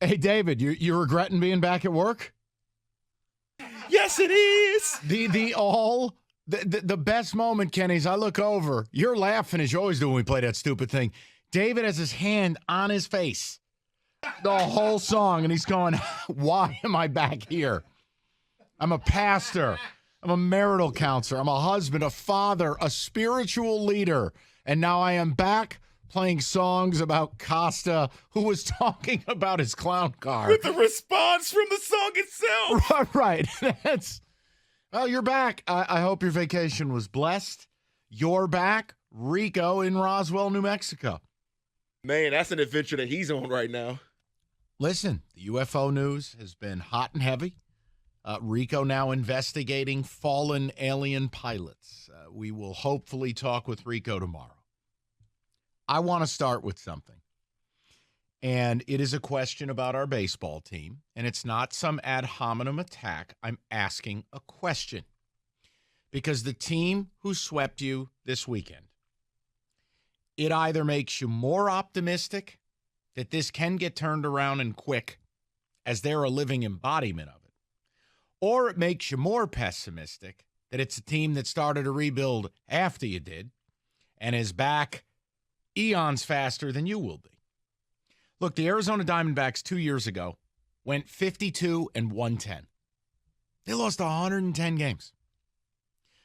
Hey, David, you regretting being back at work? Yes, it is. The best moment, Kenny, is I look over. You're laughing as you always do when we play that stupid thing. David has his hand on his face the whole song, and he's going, why am I back here? I'm a pastor. I'm a marital counselor. I'm a husband, a father, a spiritual leader. And now I am back playing songs about Costa, who was talking about his clown car. With the response from the song itself. Right. Well, you're back. I hope your vacation was blessed. You're back. Rico in Roswell, New Mexico. Man, that's an adventure that he's on right now. Listen, the UFO news has been hot and heavy. Rico now investigating fallen alien pilots. We will hopefully talk with Rico tomorrow. I want to start with something. And it is a question about our baseball team. And it's not some ad hominem attack. I'm asking a question. Because the team who swept you this weekend, it either makes you more optimistic that this can get turned around and quick, as they're a living embodiment of it, or it makes you more pessimistic that it's a team that started a rebuild after you did and is back eons faster than you will be. Look, the Arizona Diamondbacks 2 years ago went 52-110. They lost 110 games.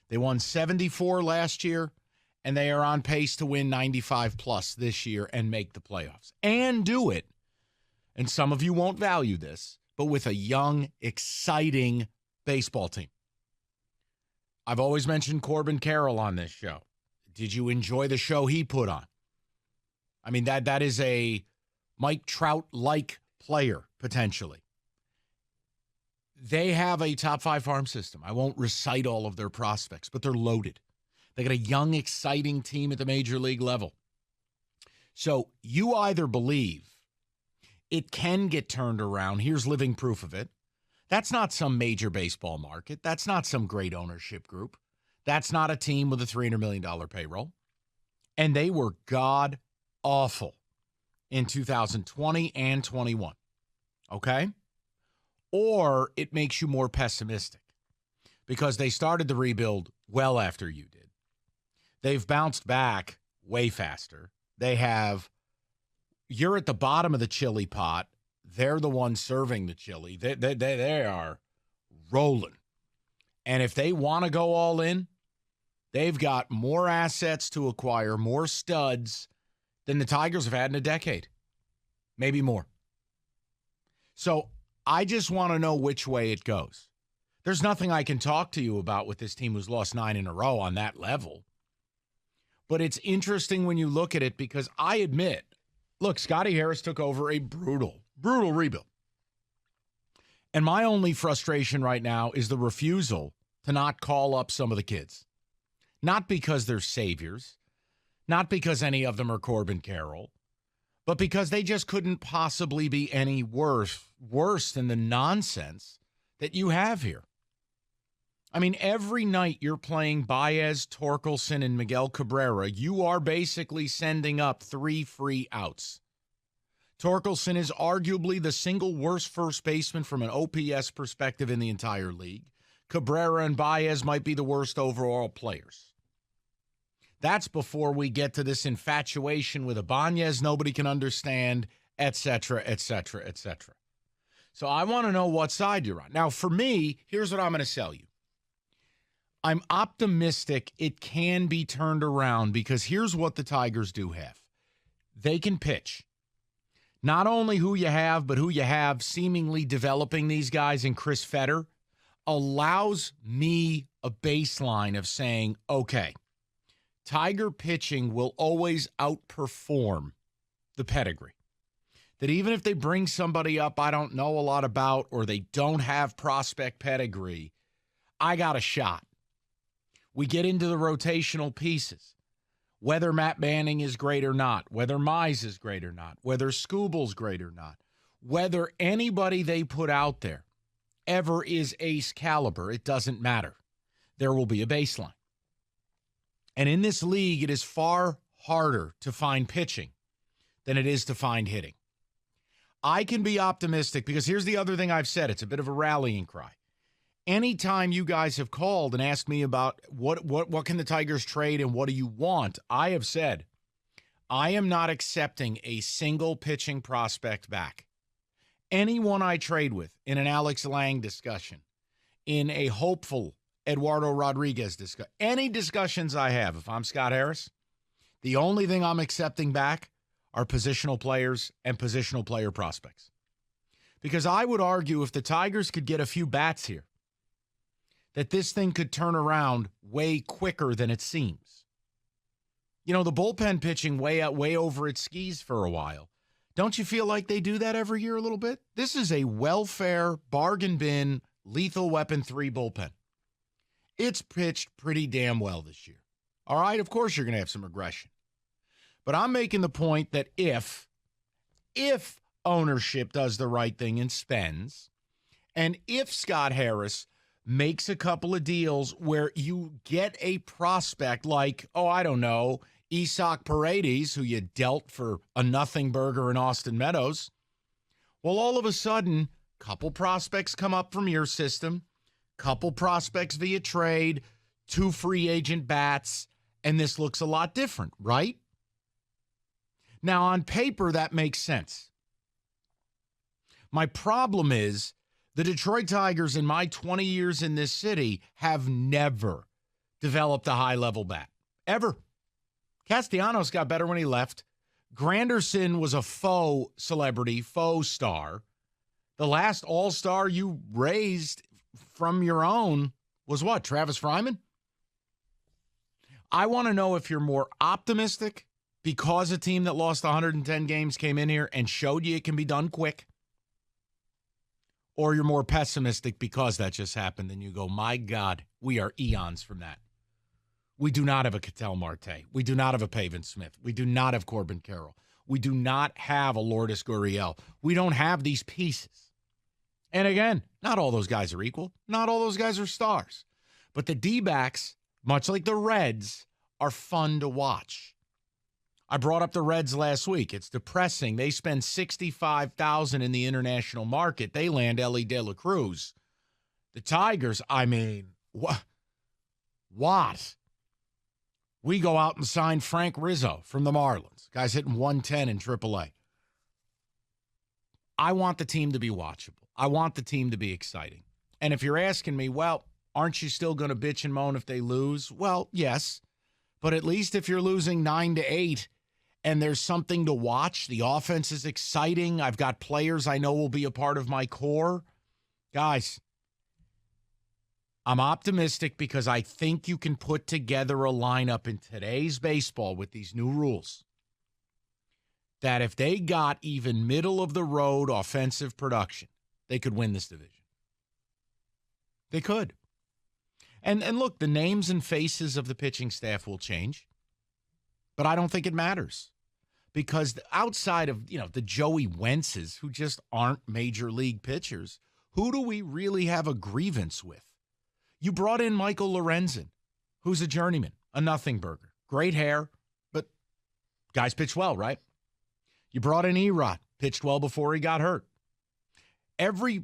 They won 74 last year, and they are on pace to win 95-plus this year and make the playoffs. And do it, and some of you won't value this, but with a young, exciting baseball team. I've always mentioned Corbin Carroll on this show. Did you enjoy the show he put on? I mean, that is a Mike Trout-like player, potentially. They have a top-5 farm system. I won't recite all of their prospects, but they're loaded. They got a young, exciting team at the major league level. So you either believe it can get turned around. Here's living proof of it. That's not some major baseball market. That's not some great ownership group. That's not a team with a $300 million payroll. And they were god-awful in 2020 and 21. Okay? Or it makes you more pessimistic because they started the rebuild well after you did. They've bounced back way faster. You're at the bottom of the chili pot. They're the ones serving the chili. They are rolling. And if they want to go all in, they've got more assets to acquire, more studs than the Tigers have had in a decade. Maybe more. So I just want to know which way it goes. There's nothing I can talk to you about with this team who's lost 9 in a row on that level. But it's interesting when you look at it because I admit, look, Scotty Harris took over a brutal rebuild. And my only frustration right now is the refusal to not call up some of the kids. Not because they're saviors, not because any of them are Corbin Carroll, but because they just couldn't possibly be any worse than the nonsense that you have here. I mean, every night you're playing Baez, Torkelson, and Miguel Cabrera, you are basically sending up 3 free outs. Torkelson is arguably the single worst first baseman from an OPS perspective in the entire league. Cabrera and Baez might be the worst overall players. That's before we get to this infatuation with Ibanez nobody can understand, et cetera, et cetera, et cetera. So I want to know what side you're on. Now, for me, here's what I'm going to sell you. I'm optimistic it can be turned around because here's what the Tigers do have. They can pitch. Not only who you have, but who you have seemingly developing these guys in Chris Fetter allows me a baseline of saying, okay, Tiger pitching will always outperform the pedigree. That even if they bring somebody up I don't know a lot about or they don't have prospect pedigree, I got a shot. We get into the rotational pieces. Whether Matt Manning is great or not, whether Mize is great or not, whether Skubal's great or not, whether anybody they put out there ever is ace caliber, it doesn't matter. There will be a baseline. And in this league, it is far harder to find pitching than it is to find hitting. I can be optimistic because here's the other thing I've said. It's a bit of a rallying cry. Anytime you guys have called and asked me about what can the Tigers trade and what do you want, I have said, I am not accepting a single pitching prospect back. Anyone I trade with in an Alex Lang discussion, in a hopeful Eduardo Rodriguez discussion, any discussions I have, if I'm Scott Harris, the only thing I'm accepting back are positional players and positional player prospects. Because I would argue if the Tigers could get a few bats here, that this thing could turn around way quicker than it seems. You know, the bullpen pitching way over its skis for a while. Don't you feel like they do that every year a little bit? This is a welfare, bargain bin, lethal weapon 3 bullpen. It's pitched pretty damn well this year. All right, of course you're going to have some regression. But I'm making the point that if ownership does the right thing and spends, and if Scott Harris makes a couple of deals where you get a prospect like, I don't know, Isak Paredes, who you dealt for a nothing burger in Austin Meadows, well, all of a sudden, couple prospects come up from your system, couple prospects via trade, 2 free agent bats, and this looks a lot different, right? Now, on paper, that makes sense. My problem is the Detroit Tigers, in my 20 years in this city, have never developed a high-level bat. Ever. Castellanos got better when he left. Granderson was a faux celebrity, faux star. The last all-star you raised from your own was what, Travis Fryman? I want to know if you're more optimistic because a team that lost 110 games came in here and showed you it can be done quick, or you're more pessimistic because that just happened and you go, my God, we are eons from that. We do not have a Ketel Marte. We do not have a Pavin Smith. We do not have Corbin Carroll. We do not have a Lourdes Gurriel. We don't have these pieces. And again, not all those guys are equal. Not all those guys are stars. But the D-backs, much like the Reds, are fun to watch. I brought up the Reds last week. It's depressing. They spend $65,000 in the international market. They land Ellie De La Cruz. The Tigers, I mean, what? We go out and sign Frank Rizzo from the Marlins. Guy's hitting 110 in AAA. I want the team to be watchable. I want the team to be exciting. And if you're asking me, well, aren't you still going to bitch and moan if they lose? Well, yes. But at least if you're losing 9-8 and there's something to watch, the offense is exciting. I've got players I know will be a part of my core. Guys, I'm optimistic because I think you can put together a lineup in today's baseball with these new rules that if they got even middle-of-the-road offensive production, they could win this division. They could. And look, the names and faces of the pitching staff will change, but I don't think it matters because outside of, the Joey Wentzes, who just aren't major league pitchers, who do we really have a grievance with? You brought in Michael Lorenzen, who's a journeyman, a nothing burger. Great hair, but guys pitch well, right? You brought in Erod, pitched well before he got hurt. Every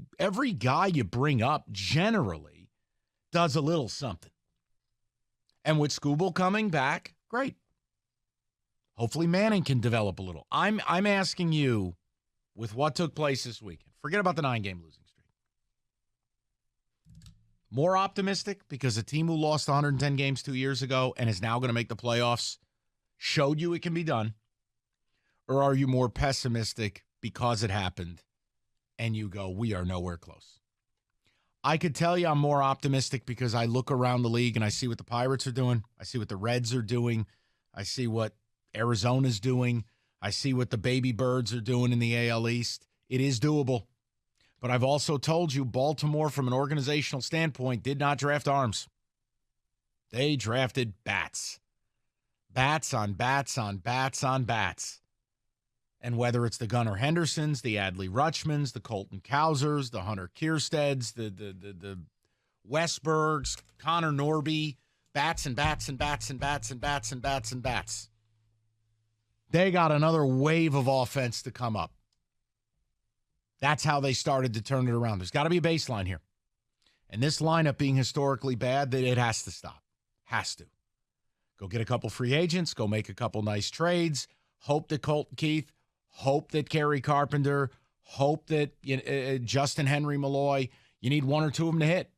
guy you bring up generally does a little something. And with Skubal coming back, great. Hopefully Manning can develop a little. I'm asking you, with what took place this weekend, forget about the 9-game losing streak. More optimistic because a team who lost 110 games 2 years ago and is now going to make the playoffs showed you it can be done? Or are you more pessimistic because it happened and you go, we are nowhere close? I could tell you I'm more optimistic because I look around the league and I see what the Pirates are doing. I see what the Reds are doing. I see what Arizona's doing. I see what the Baby Birds are doing in the AL East. It is doable. But I've also told you Baltimore, from an organizational standpoint, did not draft arms. They drafted bats. Bats on bats on bats on bats. And whether it's the Gunnar Hendersons, the Adley Rutschmans, the Colton Cowsers, the Hunter Kiersteads, the Westbergs, Connor Norby, bats and bats and bats and bats and bats and bats and bats. They got another wave of offense to come up. That's how they started to turn it around. There's got to be a baseline here. And this lineup being historically bad, that it has to stop. Has to. Go get a couple free agents. Go make a couple nice trades. Hope that Colton Keith. Hope that Kerry Carpenter. Hope that Justin Henry Malloy. You need one or two of them to hit.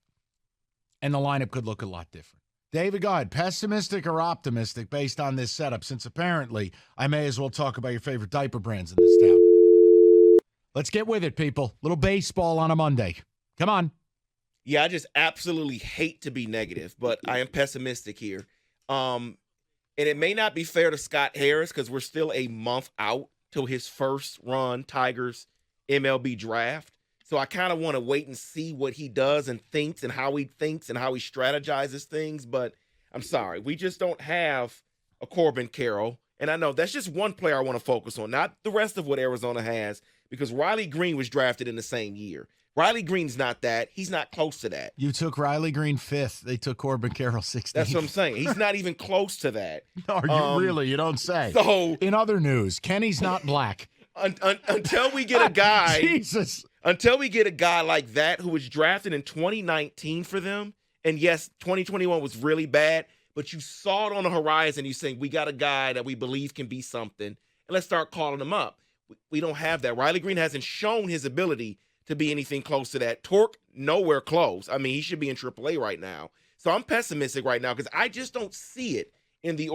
And the lineup could look a lot different. David, go ahead. Pessimistic or optimistic based on this setup? Since apparently I may as well talk about your favorite diaper brands in this town. Let's get with it, people. Little baseball on a Monday. Come on. Yeah, I just absolutely hate to be negative, but I am pessimistic here. And it may not be fair to Scott Harris because we're still a month out till his first run Tigers MLB draft. So I kind of want to wait and see what he does and thinks and how he strategizes things. But I'm sorry, we just don't have a Corbin Carroll. And I know that's just one player I want to focus on, not the rest of what Arizona has, because Riley Green was drafted in the same year. Riley Green's not that. He's not close to that. You took Riley Green 5th. They took Corbin Carroll 16th. That's what I'm saying. He's not even close to that. Are you really? You don't say. So, in other news, Kenny's not black. Until we get a guy. Jesus. Until we get a guy like that who was drafted in 2019 for them, and yes, 2021 was really bad, but you saw it on the horizon. You're saying, we got a guy that we believe can be something, and let's start calling him up. We don't have that. Riley Green hasn't shown his ability to be anything close to that. Torque, nowhere close. I mean, he should be in AAA right now. So I'm pessimistic right now because I just don't see it in the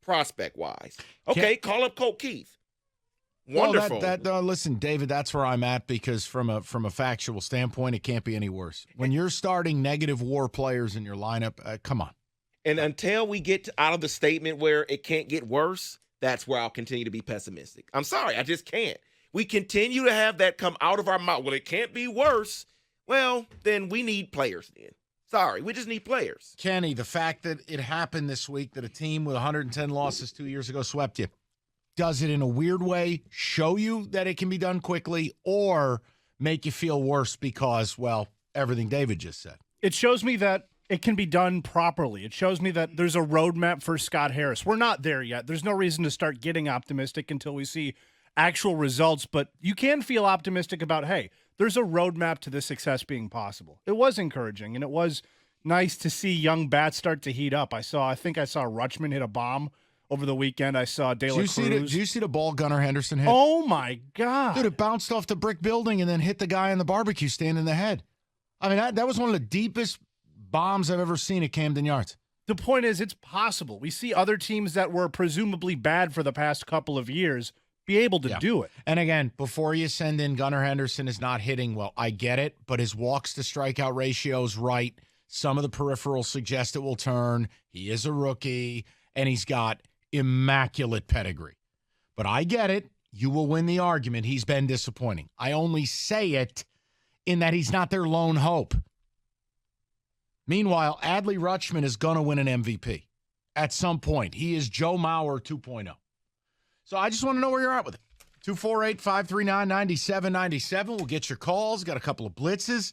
prospect-wise. Okay, call up Colt Keith. Wonderful. Well, listen, David, that's where I'm at because from a factual standpoint, it can't be any worse. When you're starting negative WAR players in your lineup, come on. And until we get out of the statement where it can't get worse, that's where I'll continue to be pessimistic. I'm sorry, I just can't. We continue to have that come out of our mouth. Well, it can't be worse. Well, then we need players then. Sorry, we just need players. Kenny, the fact that it happened this week that a team with 110 losses 2 years ago swept you, does it in a weird way show you that it can be done quickly or make you feel worse because, well, everything David just said? It shows me that it can be done properly. It shows me that there's a roadmap for Scott Harris. We're not there yet. There's no reason to start getting optimistic until we see actual results, but you can feel optimistic about, hey, there's a roadmap to this success being possible. It was encouraging, and it was nice to see young bats start to heat up. I think I saw Rutschman hit a bomb over the weekend. I saw De La Cruz. Did you see the ball Gunnar Henderson hit? Oh, my God. Dude, it bounced off the brick building and then hit the guy on the barbecue stand in the head. I mean, that was one of the deepest bombs I've ever seen at Camden Yards. The point is, it's possible. We see other teams that were presumably bad for the past couple of years be able to do it. And again, before you send in Gunnar Henderson is not hitting well. I get it, but his walks to strikeout ratio is right. Some of the peripherals suggest it will turn. He is a rookie, and he's got immaculate pedigree. But I get it. You will win the argument. He's been disappointing. I only say it in that he's not their lone hope. Meanwhile, Adley Rutschman is going to win an MVP at some point. He is Joe Mauer 2.0. So I just want to know where you're at with it. 248-539-9797. We'll get your calls. Got a couple of blitzes.